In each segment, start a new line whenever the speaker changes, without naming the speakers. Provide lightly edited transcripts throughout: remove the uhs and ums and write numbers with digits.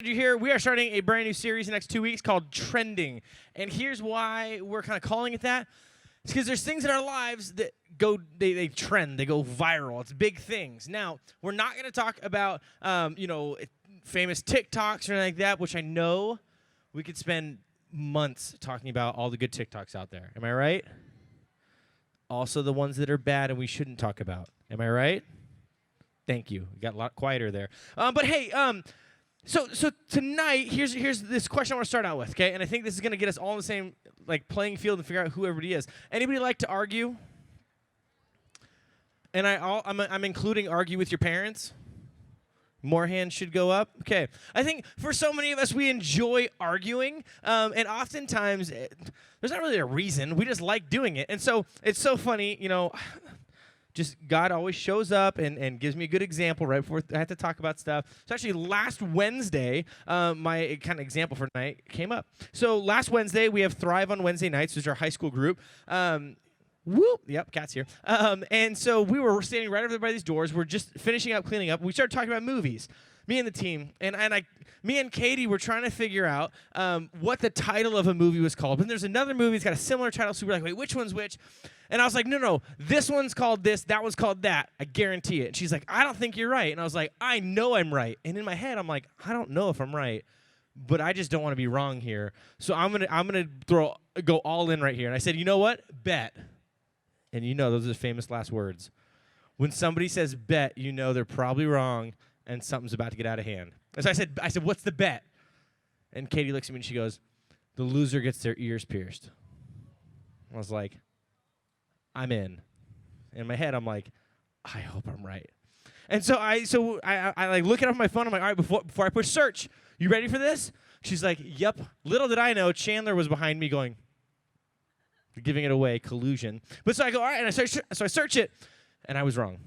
You hear we are starting a brand new series in the next 2 weeks called Trending. And here's why we're kind of calling it that. It's because there's things in our lives that they trend, they go viral. It's big things. Now, we're not going to talk about, famous TikToks or anything like that, which I know we could spend months talking about all the good TikToks out there. Am I right? Also the ones that are bad and we shouldn't talk about. Am I right? Thank you. You got a lot quieter there. But hey, So tonight, here's this question I want to start out with, okay? And I think this is going to get us all in the same playing field and figure out who everybody is. Anybody like to argue? And I'm including argue with your parents. More hands should go up. Okay. I think for so many of us, we enjoy arguing, and oftentimes there's not really a reason. We just like doing it, and so it's so funny, Just God always shows up and gives me a good example right before I have to talk about stuff. So actually last Wednesday, my kind of example for tonight came up. So last Wednesday, we have Thrive on Wednesday nights, which is our high school group. Whoop, yep, Kat's here. And so we were standing right over there by these doors. We're just finishing up, cleaning up. We started talking about movies, me and the team. Me and Katie were trying to figure out what the title of a movie was called. And there's another movie that's got a similar title, so we're like, wait, which one's which? And I was like, no, this one's called this, that one's called that. I guarantee it. And she's like, I don't think you're right. And I was like, I know I'm right. And in my head, I'm like, I don't know if I'm right, but I just don't want to be wrong here. So I'm gonna go all in right here. And I said, you know what? Bet. And those are the famous last words. When somebody says bet, they're probably wrong and something's about to get out of hand. And so I said, what's the bet? And Katie looks at me and she goes, the loser gets their ears pierced. I was like, I'm in. In my head, I'm like, I hope I'm right. And so I look it up on my phone. I'm like, all right, before I push search, you ready for this? She's like, yep. Little did I know, Chandler was behind me going, giving it away, collusion. But so I go, all right, and I search it, and I was wrong.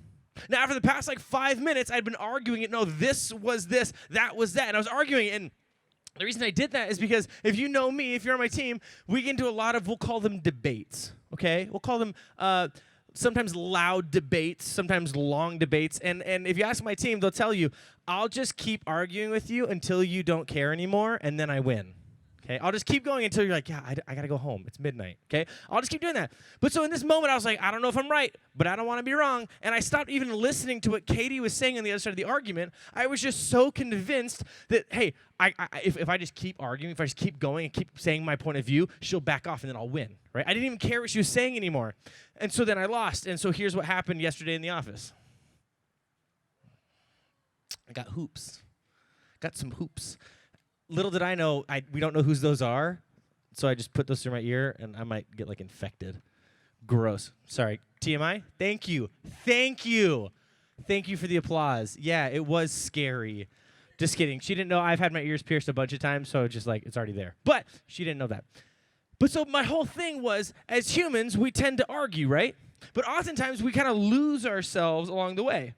Now, after the past 5 minutes, I'd been arguing it. No, this was this, that was that, and I was arguing it, and the reason I did that is because if you know me, if you're on my team, we get into a lot of, we'll call them debates, okay? We'll call them sometimes loud debates, sometimes long debates. And if you ask my team, they'll tell you, I'll just keep arguing with you until you don't care anymore, and then I win. Okay, I'll just keep going until you're like, yeah, I got to go home. It's midnight, okay? I'll just keep doing that. But so in this moment, I was like, I don't know if I'm right, but I don't want to be wrong. And I stopped even listening to what Katie was saying on the other side of the argument. I was just so convinced that, hey, if I just keep arguing, if I just keep going and keep saying my point of view, she'll back off and then I'll win, right? I didn't even care what she was saying anymore. And so then I lost. And so here's what happened yesterday in the office. I got hoops. Got some hoops. Little did I know, we don't know whose those are, so I just put those through my ear, and I might get, infected. Gross. Sorry. TMI? Thank you. Thank you. Thank you for the applause. Yeah, it was scary. Just kidding. She didn't know I've had my ears pierced a bunch of times, so just, it's already there. But she didn't know that. But so my whole thing was, as humans, we tend to argue, right? But oftentimes, we kind of lose ourselves along the way,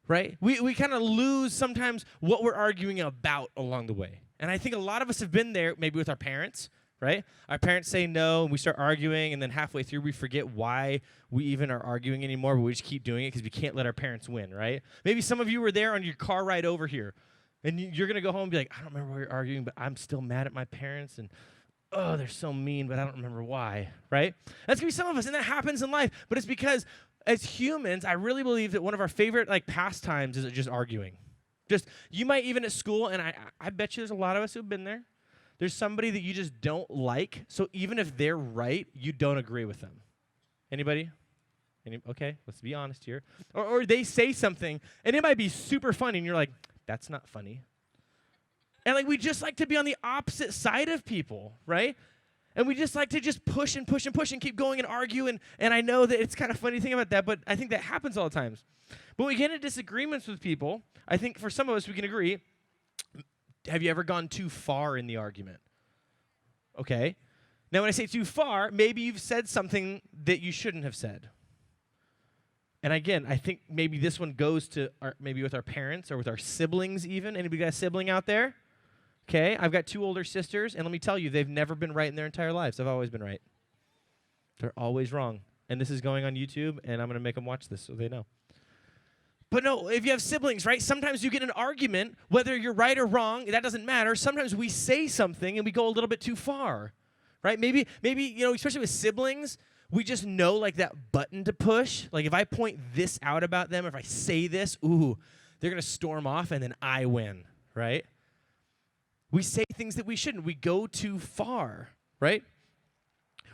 right? We kind of lose sometimes what we're arguing about along the way. And I think a lot of us have been there, maybe with our parents, right? Our parents say no, and we start arguing, and then halfway through we forget why we even are arguing anymore, but we just keep doing it because we can't let our parents win, right? Maybe some of you were there on your car ride over here, and you're going to go home and be like, I don't remember why you're arguing, but I'm still mad at my parents, and oh, they're so mean, but I don't remember why, right? That's going to be some of us, and that happens in life, but it's because as humans, I really believe that one of our favorite pastimes is just arguing. You might even at school, and I bet you there's a lot of us who've been there. There's somebody that you just don't like, so even if they're right, you don't agree with them. Anybody? Okay, let's be honest here. Or they say something, and it might be super funny, and you're like, that's not funny. And we just like to be on the opposite side of people, right? And we just like to just push and push and push and keep going and argue, and I know that it's kind of funny to think about that, but I think that happens all the times. But when we get into disagreements with people, I think for some of us we can agree, have you ever gone too far in the argument? Okay. Now when I say too far, maybe you've said something that you shouldn't have said. And again, I think maybe this one goes to maybe with our parents or with our siblings even. Anybody got a sibling out there? Okay, I've got 2 older sisters, and let me tell you, they've never been right in their entire lives. I've always been right. They're always wrong. And this is going on YouTube, and I'm going to make them watch this so they know. But no, if you have siblings, right, sometimes you get in an argument, whether you're right or wrong, that doesn't matter. Sometimes we say something and we go a little bit too far, right? Maybe, especially with siblings, we just know like that button to push. Like if I point this out about them, if I say this, ooh, they're going to storm off and then I win, right? We say things that we shouldn't. We go too far, right?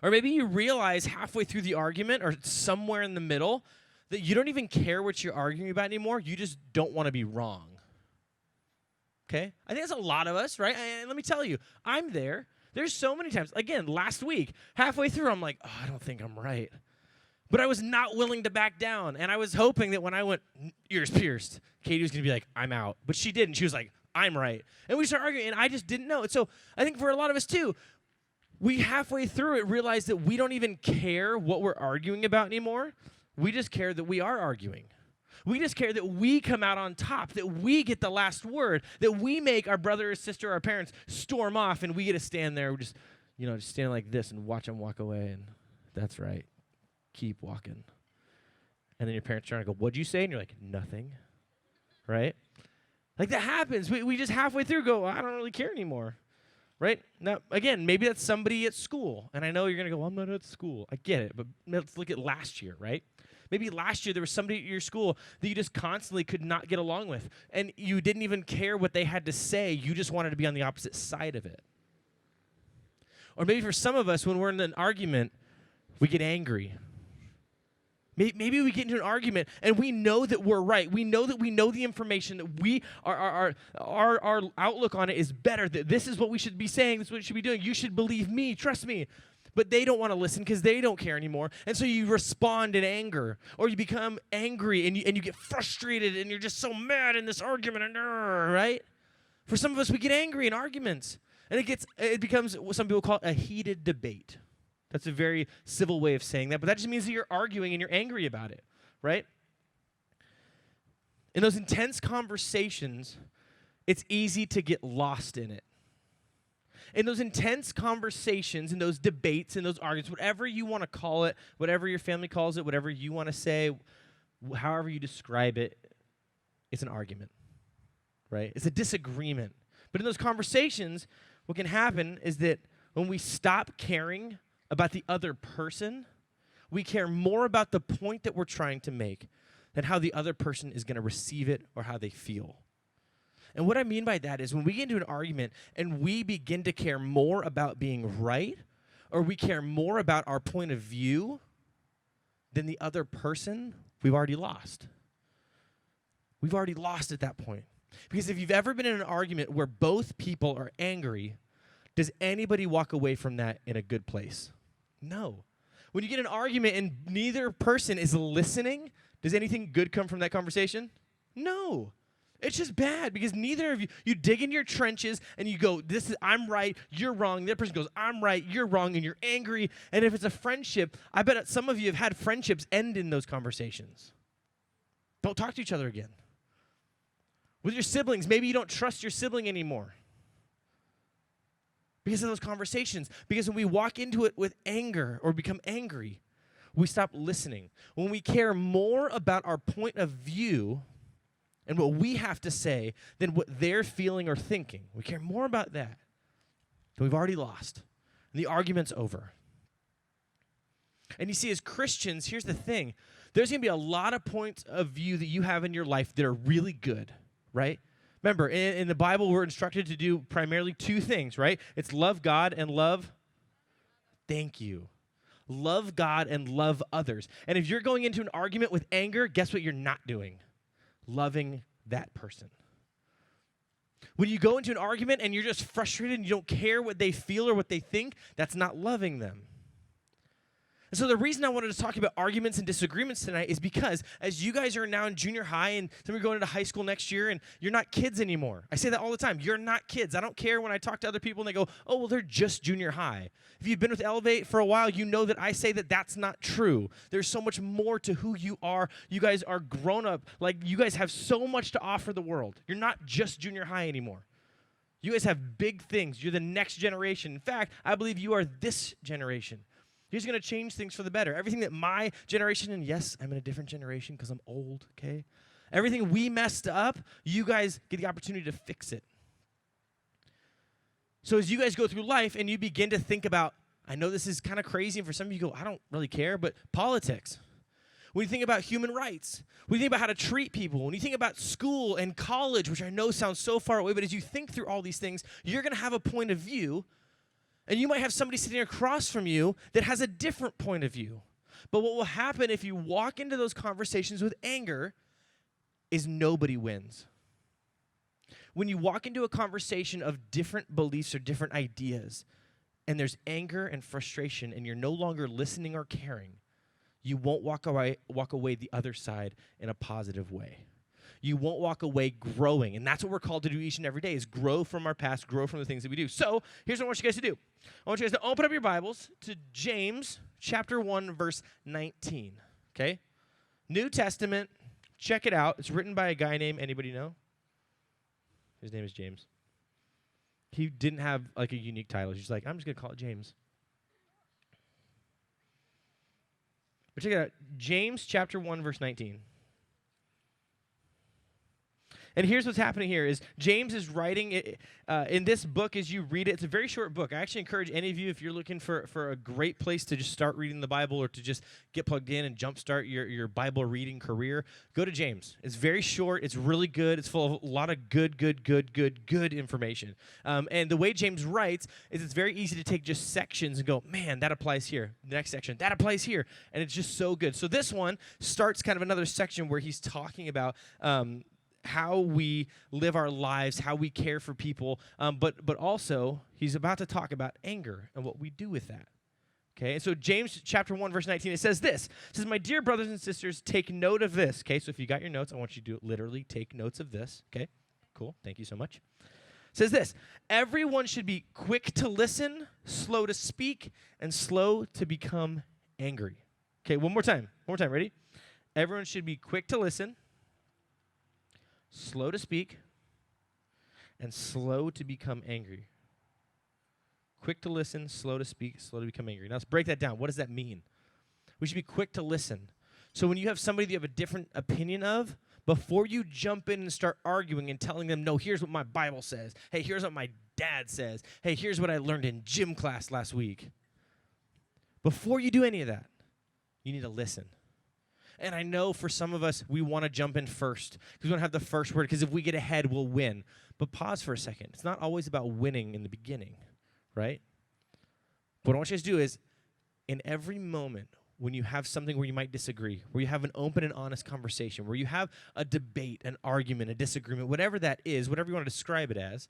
Or maybe you realize halfway through the argument or somewhere in the middle that you don't even care what you're arguing about anymore. You just don't want to be wrong. Okay? I think that's a lot of us, right? And let me tell you, I'm there. There's so many times. Again, last week, halfway through, I'm like, oh, I don't think I'm right. But I was not willing to back down. And I was hoping that when I went, ears pierced, Katie was going to be like, I'm out. But she didn't. She was like, I'm right. And we started arguing, and I just didn't know. And so I think for a lot of us, too, we halfway through it realized that we don't even care what we're arguing about anymore. We just care that we are arguing. We just care that we come out on top, that we get the last word, that we make our brother or sister or our parents storm off, and we get to stand there, just stand like this and watch them walk away, and that's right. Keep walking. And then your parents trying to go, what'd you say? And you're like, nothing, right? Like that happens. We just halfway through go, I don't really care anymore, right? Now, again, maybe that's somebody at school, and I know you're going to go, well, I'm not at school. I get it, but let's look at last year, right? Maybe last year there was somebody at your school that you just constantly could not get along with, and you didn't even care what they had to say. You just wanted to be on the opposite side of it. Or maybe for some of us, when we're in an argument, we get angry. Maybe we get into an argument, and we know that we're right. We know that we know the information, that our outlook on it is better, that this is what we should be saying, this is what we should be doing. You should believe me, trust me. But they don't want to listen because they don't care anymore. And so you respond in anger, or you become angry and you get frustrated and you're just so mad in this argument, and right? For some of us, we get angry in arguments, and it becomes what some people call a heated debate. That's a very civil way of saying that, but that just means that you're arguing and you're angry about it, right? In those intense conversations, it's easy to get lost in it. In those intense conversations, in those debates, in those arguments, whatever you want to call it, whatever your family calls it, whatever you want to say, however you describe it, it's an argument, right? It's a disagreement. But in those conversations, what can happen is that when we stop caring about the other person, we care more about the point that we're trying to make than how the other person is going to receive it or how they feel. And what I mean by that is when we get into an argument and we begin to care more about being right, or we care more about our point of view than the other person, we've already lost. We've already lost at that point. Because if you've ever been in an argument where both people are angry, does anybody walk away from that in a good place? No. When you get in an argument and neither person is listening, does anything good come from that conversation? No. It's just bad because neither of you dig in your trenches and you go, I'm right, you're wrong. The other person goes, I'm right, you're wrong, and you're angry. And if it's a friendship, I bet some of you have had friendships end in those conversations. Don't talk to each other again. With your siblings, maybe you don't trust your sibling anymore because of those conversations. Because when we walk into it with anger or become angry, we stop listening. When we care more about our point of view and what we have to say than what they're feeling or thinking, we care more about that, then we've already lost. And the argument's over. And you see, as Christians, here's the thing. There's going to be a lot of points of view that you have in your life that are really good, right? Remember, in the Bible, we're instructed to do primarily two things, right? It's love God and love. Thank you. Love God and love others. And if you're going into an argument with anger, guess what you're not doing? Loving that person. When you go into an argument and you're just frustrated and you don't care what they feel or what they think, that's not loving them. And so the reason I wanted to talk about arguments and disagreements tonight is because as you guys are now in junior high and some of you are going into high school next year and you're not kids anymore. I say that all the time. You're not kids. I don't care when I talk to other people and they go, oh, well, they're just junior high. If you've been with Elevate for a while, you know that I say that that's not true. There's so much more to who you are. You guys are grown up. Like, you guys have so much to offer the world. You're not just junior high anymore. You guys have big things. You're the next generation. In fact, I believe you are this generation. He's going to change things for the better. Everything that my generation, and yes, I'm in a different generation because I'm old, okay? Everything we messed up, you guys get the opportunity to fix it. So as you guys go through life and you begin to think about, I know this is kind of crazy, and for some of you go, I don't really care, but politics. When you think about human rights, when you think about how to treat people, when you think about school and college, which I know sounds so far away, but as you think through all these things, you're going to have a point of view, and you might have somebody sitting across from you that has a different point of view. But what will happen if you walk into those conversations with anger is nobody wins. When you walk into a conversation of different beliefs or different ideas, and there's anger and frustration, and you're no longer listening or caring, you won't walk away the other side in a positive way. You won't walk away growing, and that's what we're called to do each and every day, is grow from our past, grow from the things that we do. So here's what I want you guys to do. I want you guys to open up your Bibles to James chapter 1, verse 19, okay? New Testament, check it out. It's written by a guy named, anybody know? His name is James. He didn't have like a unique title. He's just like, I'm just going to call it James. But check it out. James chapter 1, verse 19. And here's what's happening here is James is writing in this book as you read it. It's a very short book. I actually encourage any of you, if you're looking for a great place to just start reading the Bible or to just get plugged in and jumpstart your Bible reading career, go to James. It's very short. It's really good. It's full of a lot of good information. And the way James writes is it's very easy to take just sections and go, man, that applies here. The next section, that applies here. And it's just so good. So this one starts kind of another section where he's talking about how we live our lives, how we care for people, but also he's about to talk about anger and what we do with that. Okay, and so James chapter 1, verse 19, it says this. It says, my dear brothers and sisters, take note of this. Okay, so if you got your notes, I want you to literally take notes of this. Okay, cool, thank you so much. It says this, everyone should be quick to listen, slow to speak, and slow to become angry. Okay, one more time, ready? Everyone should be quick to listen, slow to speak, and slow to become angry. Quick to listen, slow to speak, slow to become angry. Now let's break that down. What does that mean? We should be quick to listen. So when you have somebody that you have a different opinion of, before you jump in and start arguing and telling them, no, here's what my Bible says. Hey, here's what my dad says. Hey, here's what I learned in gym class last week. Before you do any of that, you need to listen. And I know for some of us, we want to jump in first because we want to have the first word because if we get ahead, we'll win. But pause for a second. It's not always about winning in the beginning, right? What I want you guys to do is in every moment when you have something where you might disagree, where you have an open and honest conversation, where you have a debate, an argument, a disagreement, whatever that is, whatever you want to describe it as,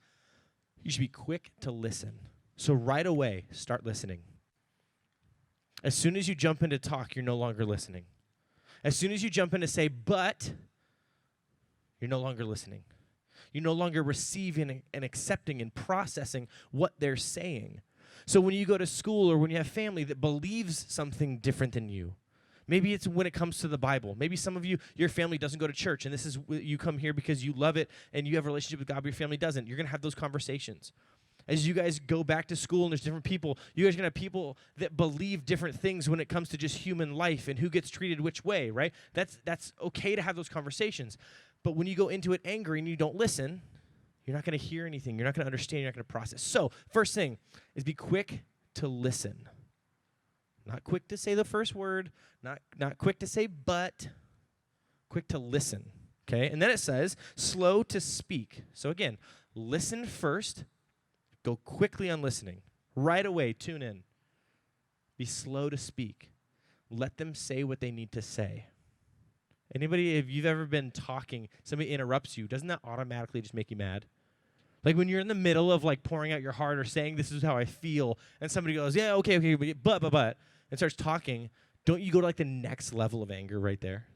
you should be quick to listen. So right away, start listening. As soon as you jump in to talk, you're no longer listening. As soon as you jump in to say, but, you're no longer listening. You're no longer receiving and accepting and processing what they're saying. So when you go to school or when you have family that believes something different than you, maybe it's when it comes to the Bible. Maybe some of you, your family doesn't go to church, and this is you come here because you love it and you have a relationship with God, but your family doesn't. You're going to have those conversations. As you guys go back to school and there's different people, you guys are going to have people that believe different things when it comes to just human life and who gets treated which way, right? That's okay to have those conversations. But when you go into it angry and you don't listen, you're not going to hear anything. You're not going to understand. You're not going to process. So first thing is be quick to listen. Not quick to say the first word, not quick to say but, quick to listen, okay? And then it says slow to speak. So again, listen first. Go quickly on listening. Right away, tune in. Be slow to speak. Let them say what they need to say. Anybody, if you've ever been talking, somebody interrupts you, doesn't that automatically just make you mad? Like when you're in the middle of like pouring out your heart or saying this is how I feel, and somebody goes, yeah, okay, but, and starts talking, don't you go to like the next level of anger right there?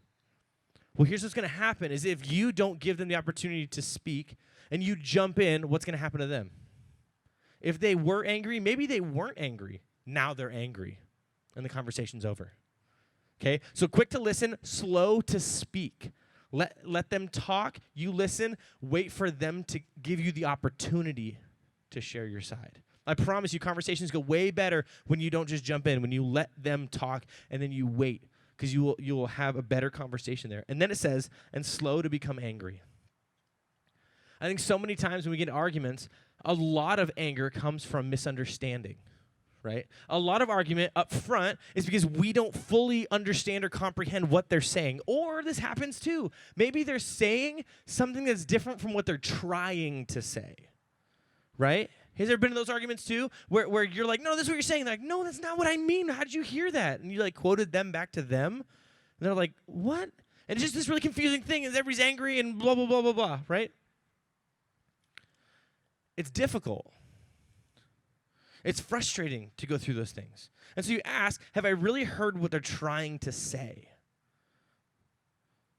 Well, here's what's going to happen is if you don't give them the opportunity to speak and you jump in, what's going to happen to them? If they were angry, maybe they weren't angry. Now they're angry, and the conversation's over. Okay? So quick to listen, slow to speak. Let them talk. You listen. Wait for them to give you the opportunity to share your side. I promise you, conversations go way better when you don't just jump in, when you let them talk, and then you wait because you will have a better conversation there. And then it says, and slow to become angry. I think so many times when we get in arguments, a lot of anger comes from misunderstanding, right? A lot of argument up front is because we don't fully understand or comprehend what they're saying. Or this happens too. Maybe they're saying something that's different from what they're trying to say, right? Has there been in those arguments too where you're like, no, this is what you're saying. They're like, no, that's not what I mean. How did you hear that? And you like quoted them back to them. And they're like, what? And it's just this really confusing thing is everybody's angry and blah, blah, blah, blah, blah, right? It's difficult. It's frustrating to go through those things. And so you ask, have I really heard what they're trying to say?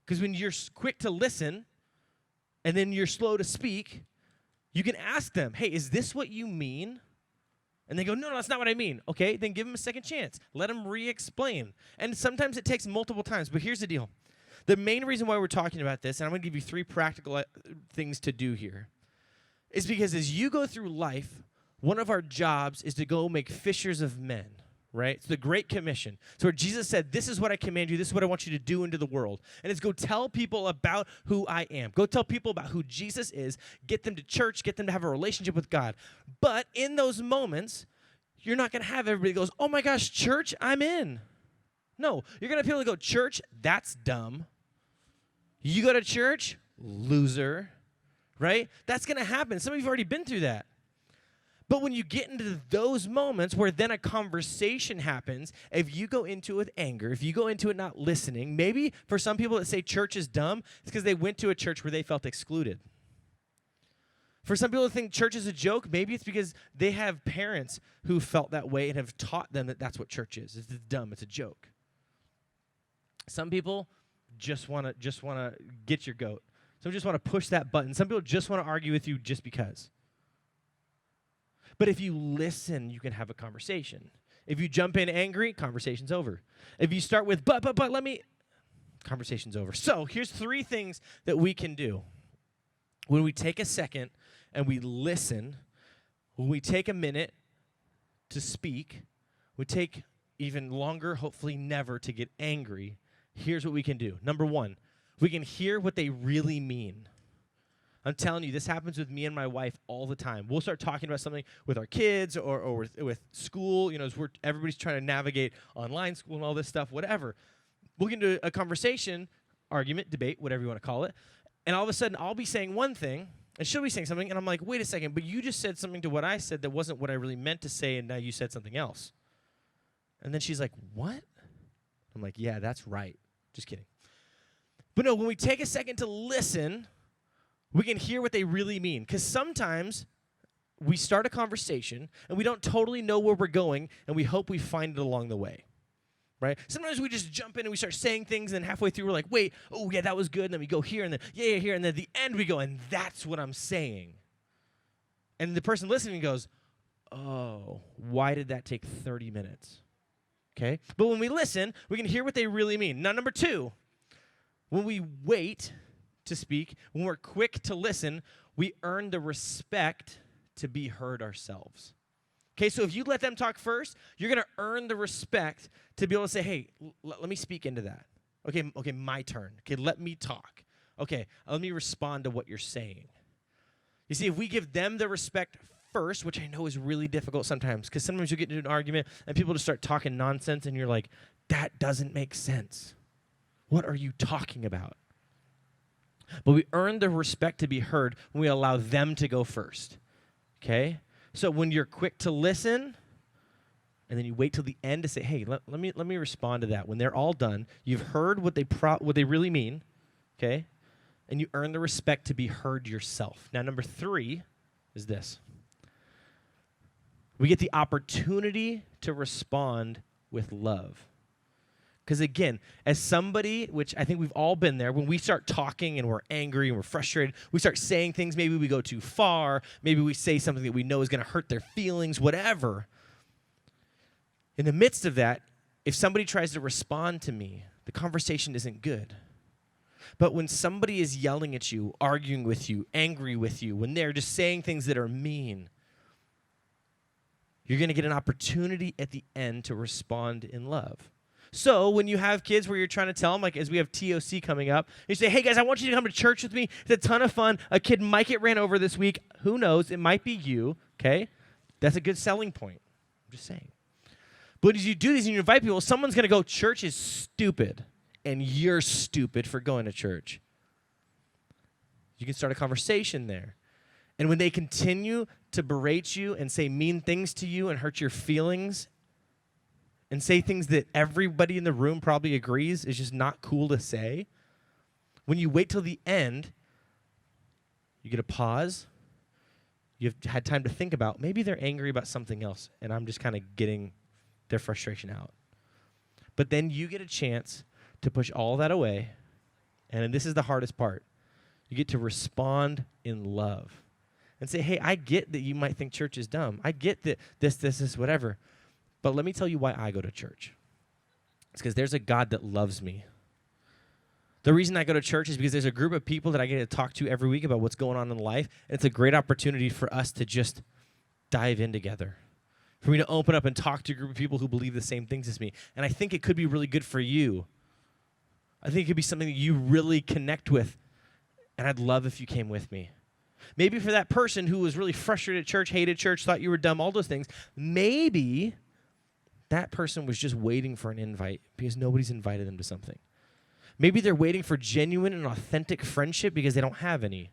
Because when you're quick to listen and then you're slow to speak, you can ask them, hey, is this what you mean? And they go, no, that's not what I mean. Okay, then give them a second chance. Let them re-explain. And sometimes it takes multiple times, but here's the deal. The main reason why we're talking about this, and I'm going to give you 3 practical things to do here, is because as you go through life, one of our jobs is to go make fishers of men, right? It's the Great Commission. So where Jesus said, this is what I command you, this is what I want you to do into the world. And it's go tell people about who I am. Go tell people about who Jesus is, get them to church, get them to have a relationship with God. But in those moments, you're not going to have everybody goes, oh my gosh, church, I'm in. No, you're going to have people that go, church, that's dumb. You go to church, loser. Right? That's going to happen. Some of you have already been through that. But when you get into those moments where then a conversation happens, if you go into it with anger, if you go into it not listening, maybe for some people that say church is dumb, it's because they went to a church where they felt excluded. For some people that think church is a joke, maybe it's because they have parents who felt that way and have taught them that that's what church is. It's dumb. It's a joke. Some people just want to get your goat. Some just want to push that button. Some people just want to argue with you just because. But if you listen, you can have a conversation. If you jump in angry, conversation's over. If you start with, but, let me, conversation's over. So here's 3 things that we can do. When we take a second and we listen, when we take a minute to speak, we take even longer, hopefully never, to get angry, here's what we can do. Number 1, we can hear what they really mean. I'm telling you, this happens with me and my wife all the time. We'll start talking about something with our kids or with school, as everybody's trying to navigate online school and all this stuff, whatever. We'll get into a conversation, argument, debate, whatever you want to call it, and all of a sudden I'll be saying one thing, and she'll be saying something, and I'm like, wait a second, but you just said something to what I said that wasn't what I really meant to say, and now you said something else. And then she's like, what? I'm like, yeah, that's right. Just kidding. But no, when we take a second to listen, we can hear what they really mean. Because sometimes we start a conversation and we don't totally know where we're going, and we hope we find it along the way, right? Sometimes we just jump in and we start saying things, and halfway through we're like, wait, oh yeah, that was good. And then we go here, and then yeah, here, and then at the end we go, and that's what I'm saying. And the person listening goes, oh, why did that take 30 minutes? Okay? But when we listen, we can hear what they really mean. Now, number 2, when we wait to speak, when we're quick to listen, we earn the respect to be heard ourselves. Okay, so if you let them talk first, you're going to earn the respect to be able to say, hey, let me speak into that. Okay, my turn. Okay, let me talk. Okay, let me respond to what you're saying. You see, if we give them the respect first, which I know is really difficult sometimes, because sometimes you get into an argument and people just start talking nonsense, and you're like, that doesn't make sense. What are you talking about? But we earn the respect to be heard when we allow them to go first. Okay? So when you're quick to listen, and then you wait till the end to say, hey, let me respond to that. When they're all done, you've heard what they really mean, okay? And you earn the respect to be heard yourself. Now, number 3 is this. We get the opportunity to respond with love. Because again, as somebody, which I think we've all been there, when we start talking and we're angry and we're frustrated, we start saying things, maybe we go too far, maybe we say something that we know is going to hurt their feelings, whatever. In the midst of that, if somebody tries to respond to me, the conversation isn't good. But when somebody is yelling at you, arguing with you, angry with you, when they're just saying things that are mean, you're going to get an opportunity at the end to respond in love. So when you have kids where you're trying to tell them, like as we have TOC coming up, you say, hey guys, I want you to come to church with me. It's a ton of fun. A kid might get ran over this week. Who knows? It might be you, okay? That's a good selling point. I'm just saying. But as you do these and you invite people, someone's going to go, church is stupid, and you're stupid for going to church. You can start a conversation there. And when they continue to berate you and say mean things to you and hurt your feelings and say things that everybody in the room probably agrees is just not cool to say, when you wait till the end, you get a pause. You've had time to think about, maybe they're angry about something else, and I'm just kind of getting their frustration out. But then you get a chance to push all that away, and this is the hardest part. You get to respond in love and say, hey, I get that you might think church is dumb. I get that this, whatever. But let me tell you why I go to church. It's because there's a God that loves me. The reason I go to church is because there's a group of people that I get to talk to every week about what's going on in life, and it's a great opportunity for us to just dive in together, for me to open up and talk to a group of people who believe the same things as me. And I think it could be really good for you. I think it could be something that you really connect with, and I'd love if you came with me. Maybe for that person who was really frustrated at church, hated church, thought you were dumb, all those things, maybe that person was just waiting for an invite because nobody's invited them to something. Maybe they're waiting for genuine and authentic friendship because they don't have any.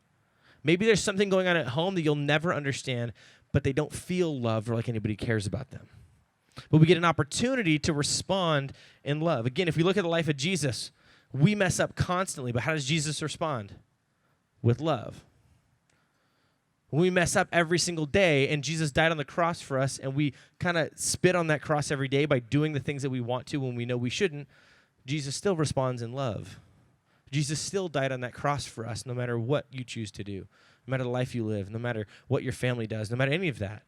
Maybe there's something going on at home that you'll never understand, but they don't feel loved or like anybody cares about them. But we get an opportunity to respond in love. Again, if we look at the life of Jesus, we mess up constantly, but how does Jesus respond? With love. When we mess up every single day, and Jesus died on the cross for us, and we kind of spit on that cross every day by doing the things that we want to when we know we shouldn't, Jesus still responds in love. Jesus still died on that cross for us, no matter what you choose to do, no matter the life you live, no matter what your family does, no matter any of that.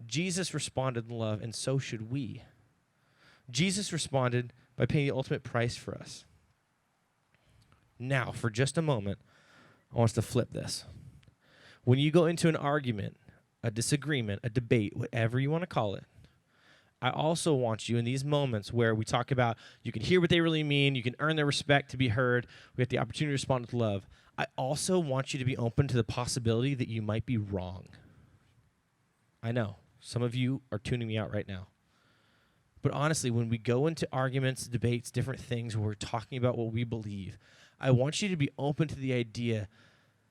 Jesus responded in love, and so should we. Jesus responded by paying the ultimate price for us. Now, for just a moment, I want us to flip this. When you go into an argument, a disagreement, a debate, whatever you want to call it, I also want you in these moments where we talk about you can hear what they really mean, you can earn their respect to be heard, we have the opportunity to respond with love. I also want you to be open to the possibility that you might be wrong. I know, some of you are tuning me out right now. But honestly, when we go into arguments, debates, different things where we're talking about what we believe, I want you to be open to the idea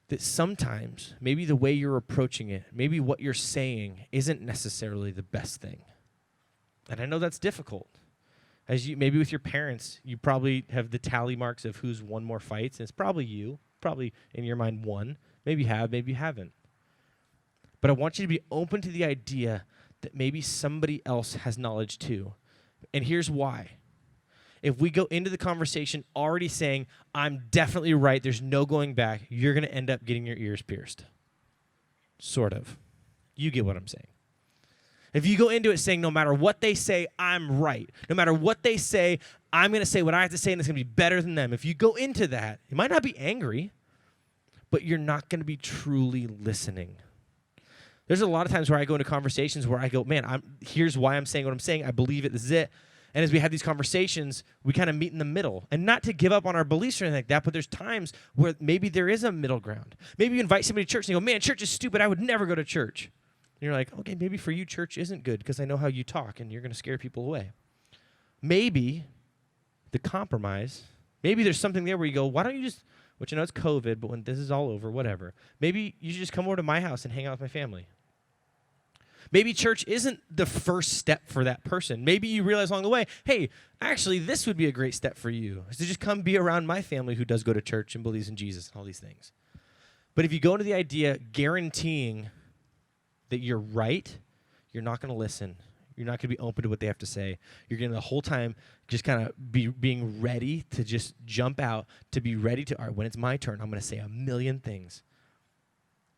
that sometimes maybe the way you're approaching it, maybe what you're saying isn't necessarily the best thing. And I know that's difficult. As you maybe with your parents, you probably have the tally marks of who's won more fights, and it's probably you, probably in your mind won. Maybe you have, maybe you haven't. But I want you to be open to the idea that maybe somebody else has knowledge too. And here's why. If we go into the conversation already saying, I'm definitely right, there's no going back, you're going to end up getting your ears pierced. Sort of. You get what I'm saying. If you go into it saying, no matter what they say, I'm right. No matter what they say, I'm going to say what I have to say, and it's going to be better than them. If you go into that, you might not be angry, but you're not going to be truly listening. There's a lot of times where I go into conversations where I go, man, here's why I'm saying what I'm saying. I believe it. This is it. And as we have these conversations, we kind of meet in the middle. And not to give up on our beliefs or anything like that, but there's times where maybe there is a middle ground. Maybe you invite somebody to church and you go, man, church is stupid. I would never go to church. And you're like, okay, maybe for you church isn't good because I know how you talk and you're going to scare people away. Maybe the compromise, maybe there's something there where you go, why don't you just, which I know it's COVID, but when this is all over, whatever. Maybe you should just come over to my house and hang out with my family. Maybe church isn't the first step for that person. Maybe you realize along the way, hey, actually, this would be a great step for you, is to just come be around my family who does go to church and believes in Jesus and all these things. But if you go into the idea guaranteeing that you're right, you're not going to listen. You're not going to be open to what they have to say. You're going to the whole time just kind of being ready to just jump out, to be ready to, all right, when it's my turn, I'm going to say a million things.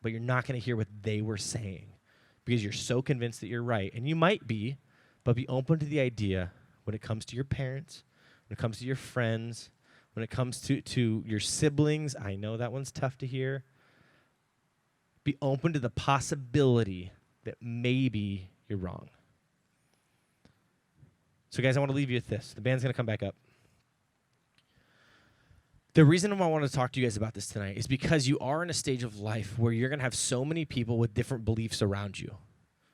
But you're not going to hear what they were saying, because you're so convinced that you're right. And you might be, but be open to the idea when it comes to your parents, when it comes to your friends, when it comes to your siblings. I know that one's tough to hear. Be open to the possibility that maybe you're wrong. So, guys, I want to leave you with this. The band's going to come back up. The reason I want to talk to you guys about this tonight is because you are in a stage of life where you're going to have so many people with different beliefs around you.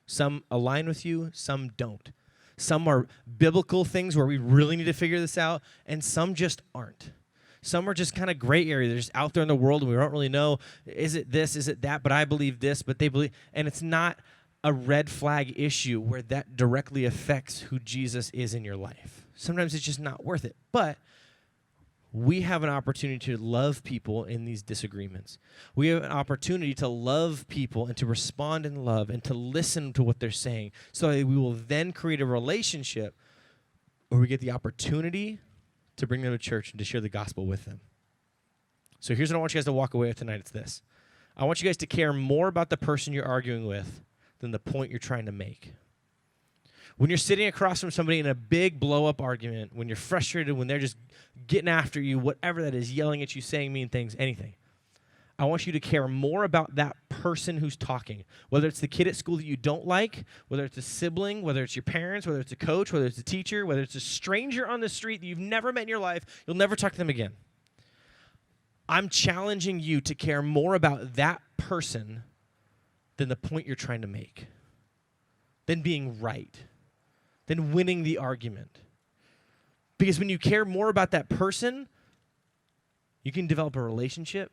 Some align with you, some don't. Some are biblical things where we really need to figure this out, and some just aren't. Some are just kind of gray area. They're just out there in the world, and we don't really know, is it this, is it that, but I believe this, but they believe, and it's not a red flag issue where that directly affects who Jesus is in your life. Sometimes it's just not worth it, but we have an opportunity to love people in these disagreements. We have an opportunity to love people and to respond in love and to listen to what they're saying so that we will then create a relationship where we get the opportunity to bring them to church and to share the gospel with them. So here's what I want you guys to walk away with tonight. It's this. I want you guys to care more about the person you're arguing with than the point you're trying to make. When you're sitting across from somebody in a big blow-up argument, when you're frustrated, when they're just getting after you, whatever that is, yelling at you, saying mean things, anything, I want you to care more about that person who's talking, whether it's the kid at school that you don't like, whether it's a sibling, whether it's your parents, whether it's a coach, whether it's a teacher, whether it's a stranger on the street that you've never met in your life, you'll never talk to them again. I'm challenging you to care more about that person than the point you're trying to make, than being right, than winning the argument. Because when you care more about that person, you can develop a relationship.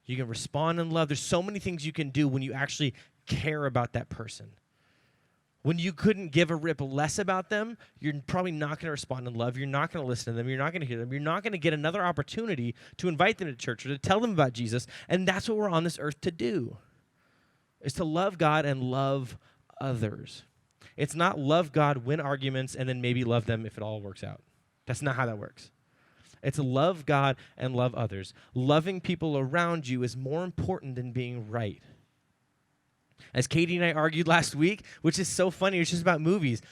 You can respond in love. There's so many things you can do when you actually care about that person. When you couldn't give a rip less about them, you're probably not going to respond in love. You're not going to listen to them. You're not going to hear them. You're not going to get another opportunity to invite them to church or to tell them about Jesus. And that's what we're on this earth to do, is to love God and love others. It's not love God, win arguments, and then maybe love them if it all works out. That's not how that works. It's love God and love others. Loving people around you is more important than being right. As Katie and I argued last week, which is so funny, it's just about movies,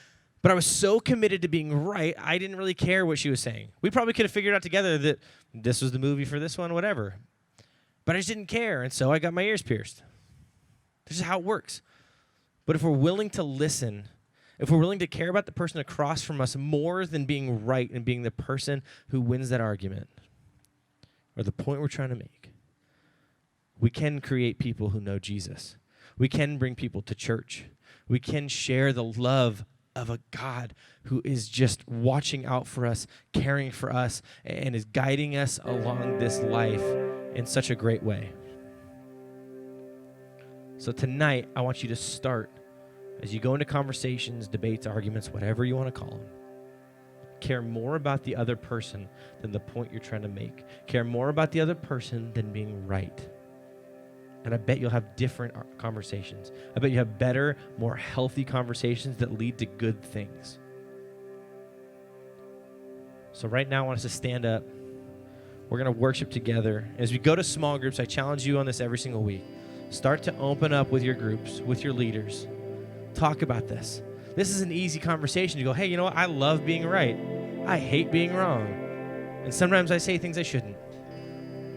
but I was so committed to being right, I didn't really care what she was saying. We probably could have figured out together that this was the movie for this one, whatever. But I just didn't care, and so I got my ears pierced. This is how it works. But if we're willing to listen, if we're willing to care about the person across from us more than being right and being the person who wins that argument or the point we're trying to make, we can create people who know Jesus. We can bring people to church. We can share the love of a God who is just watching out for us, caring for us, and is guiding us along this life in such a great way. So tonight, I want you to start, as you go into conversations, debates, arguments, whatever you want to call them, care more about the other person than the point you're trying to make. Care more about the other person than being right. And I bet you'll have different conversations. I bet you have better, more healthy conversations that lead to good things. So right now, I want us to stand up. We're going to worship together. As we go to small groups, I challenge you on this every single week. Start to open up with your groups, with your leaders. Talk about this. This is an easy conversation. You go, hey, you know what? I love being right. I hate being wrong. And sometimes I say things I shouldn't.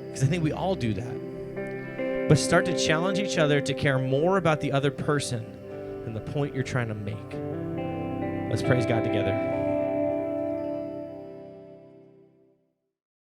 Because I think we all do that. But start to challenge each other to care more about the other person than the point you're trying to make. Let's praise God together.